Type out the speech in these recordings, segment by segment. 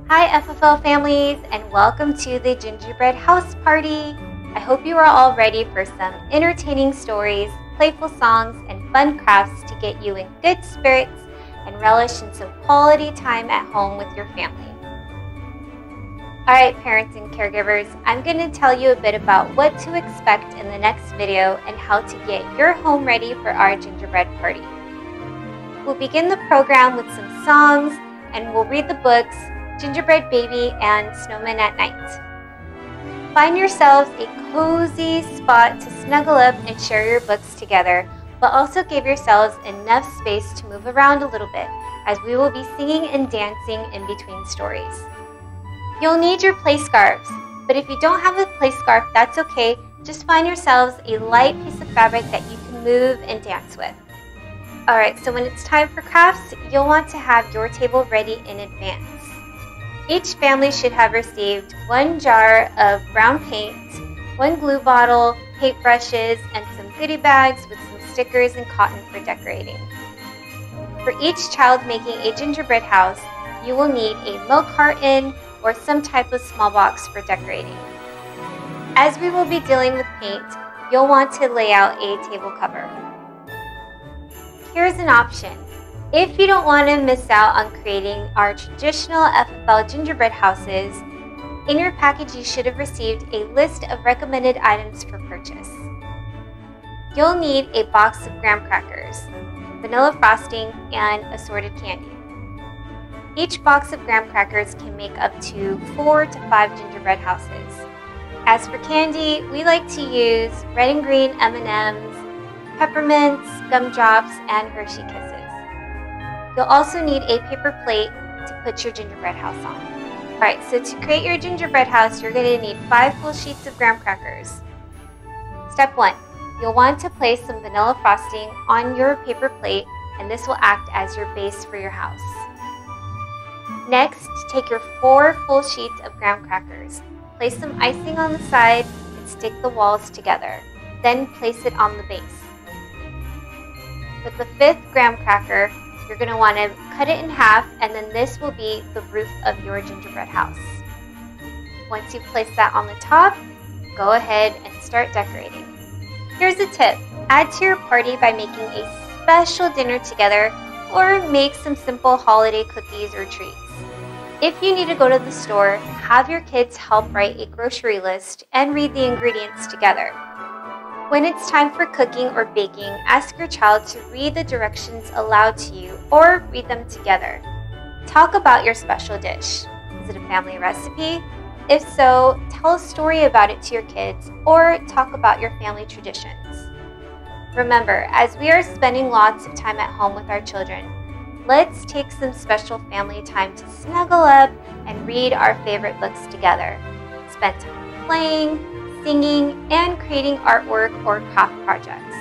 Hi FFL families, and welcome to the Gingerbread House Party. I hope you are all ready for some entertaining stories, playful songs, and fun crafts to get you in good spirits and relish in some quality time at home with your family. Alright parents and caregivers, I'm going to tell you a bit about what to expect in the next video and how to get your home ready for our gingerbread party. We'll begin the program with some songs and we'll read the books Gingerbread Baby and Snowman at Night. Find yourselves a cozy spot to snuggle up and share your books together, but also give yourselves enough space to move around a little bit as we will be singing and dancing in between stories. You'll need your play scarves, but if you don't have a play scarf, that's okay. Just find yourselves a light piece of fabric that you can move and dance with. Alright, so when it's time for crafts, you'll want to have your table ready in advance. Each family should have received 1 jar of brown paint, 1 glue bottle, paintbrushes, and some goodie bags with some stickers and cotton for decorating. For each child making a gingerbread house, you will need a milk carton or some type of small box for decorating. As we will be dealing with paint, you'll want to lay out a table cover. Here's an option. If you don't want to miss out on creating our traditional FFL gingerbread houses, in your package you should have received a list of recommended items for purchase. You'll need a box of graham crackers, vanilla frosting, and assorted candy. Each box of graham crackers can make up to 4 to 5 gingerbread houses. As for candy, we like to use red and green M&Ms, peppermints, gumdrops, and Hershey Kisses. You'll also need a paper plate to put your gingerbread house on. Alright, so to create your gingerbread house, you're going to need 5 full sheets of graham crackers. Step 1. You'll want to place some vanilla frosting on your paper plate, and this will act as your base for your house. Next, take your 4 full sheets of graham crackers. Place some icing on the side and stick the walls together. Then place it on the base. With the 5th graham cracker, you're going to want to cut it in half, and then this will be the roof of your gingerbread house. Once you've placed that on the top, go ahead and start decorating. Here's a tip. Add to your party by making a special dinner together or make some simple holiday cookies or treats. If you need to go to the store, have your kids help write a grocery list and read the ingredients together. When it's time for cooking or baking, ask your child to read the directions aloud to you or read them together. Talk about your special dish. Is it a family recipe? If so, tell a story about it to your kids or talk about your family traditions. Remember, as we are spending lots of time at home with our children, let's take some special family time to snuggle up and read our favorite books together. Spend time playing, singing, and creating artwork or craft projects.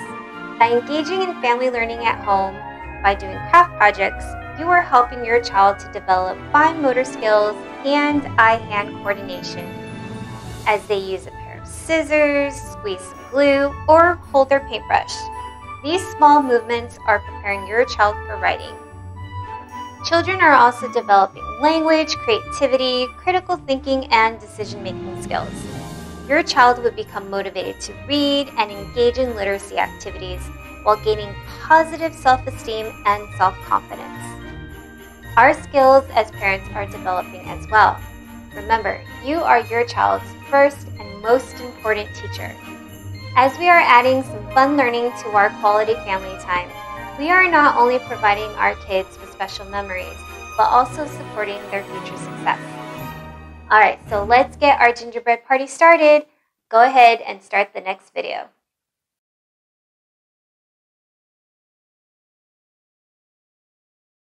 By engaging in family learning at home, by doing craft projects, you are helping your child to develop fine motor skills and eye-hand coordination as they use a pair of scissors, squeeze some glue, or hold their paintbrush. These small movements are preparing your child for writing. Children are also developing language, creativity, critical thinking, and decision-making skills. Your child would become motivated to read and engage in literacy activities while gaining positive self-esteem and self-confidence. Our skills as parents are developing as well. Remember, you are your child's first and most important teacher. As we are adding some fun learning to our quality family time, we are not only providing our kids with special memories, but also supporting their future success. Alright, so let's get our gingerbread party started. Go ahead and start the next video.